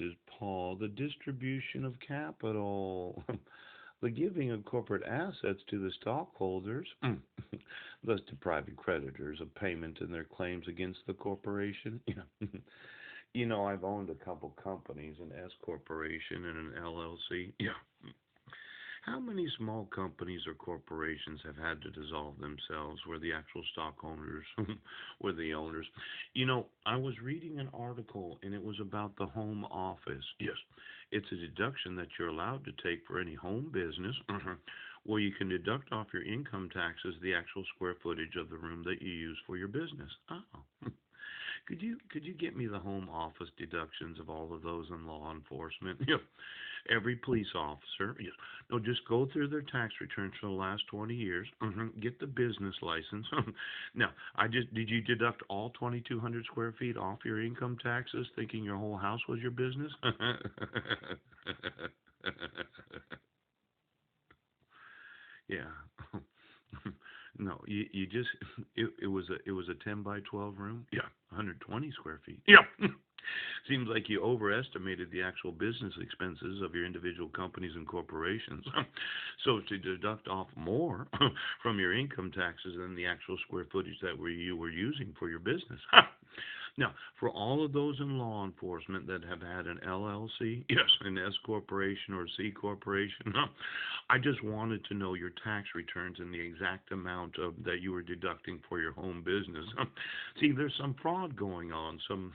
is Paul. The distribution of capital, the giving of corporate assets to the stockholders, thus depriving creditors of payment in their claims against the corporation. I've owned a couple companies, an S corporation and an LLC. How many small companies or corporations have had to dissolve themselves where the actual stock owners were the owners? I was reading an article and it was about the home office. Yes, it's a deduction that you're allowed to take for any home business where you can deduct off your income taxes the actual square footage of the room that you use for your business. Oh. Could you get me the home office deductions of all of those in law enforcement? Every police officer. Yes. No, just go through their tax returns for the last 20 years. Get the business license. Now, did you deduct all 2,200 square feet off your income taxes, thinking your whole house was your business? Yeah. No, you just it was a 10 by 12 room. Yeah, 120 square feet. Yeah. Seems like you overestimated the actual business expenses of your individual companies and corporations. So to deduct off more from your income taxes than the actual square footage that you were using for your business. Now, for all of those in law enforcement that have had an LLC, yes, an S corporation or C corporation, I just wanted to know your tax returns and the exact amount that you were deducting for your home business. See, there's some fraud going on, some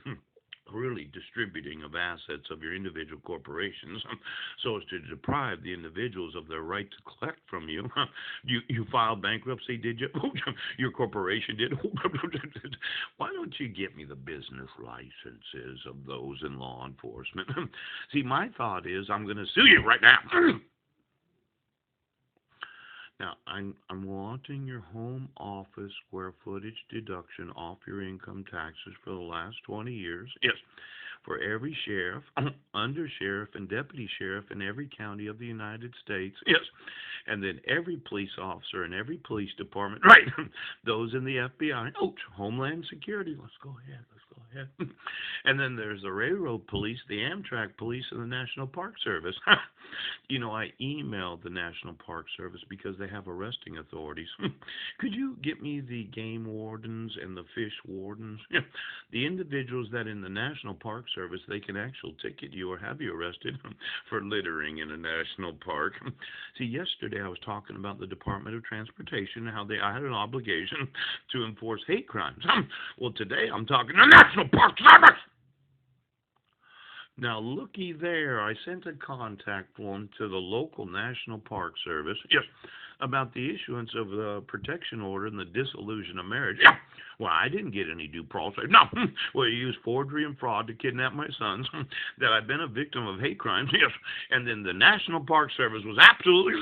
really distributing of assets of your individual corporations so as to deprive the individuals of their right to collect from you. You filed bankruptcy, did you? Your corporation did? Why don't you get me the business licenses of those in law enforcement? See, my thought is I'm going to sue you right now. Now, I'm wanting your home office square footage deduction off your income taxes for the last 20 years. Yes, for every sheriff, undersheriff, and deputy sheriff in every county of the United States. Yes, and then every police officer in every police department. Right, those in the FBI. Oh, Homeland Security. Let's go ahead. And then there's the railroad police, the Amtrak police, and the National Park Service. I emailed the National Park Service because they have arresting authorities. Could you get me the game wardens and the fish wardens? The individuals that in the National Park Service, they can actually ticket you or have you arrested for littering in a national park. See, yesterday I was talking about the Department of Transportation, how I had an obligation to enforce hate crimes. Well, today I'm talking to the National Park Service. Now, looky there, I sent a contact form to the local National Park Service, yes, about the issuance of the protection order and the dissolution of marriage. Yeah. Well, I didn't get any due process. No. Well, you used forgery and fraud to kidnap my sons, that I've been a victim of hate crimes, yes, and then the National Park Service was absolutely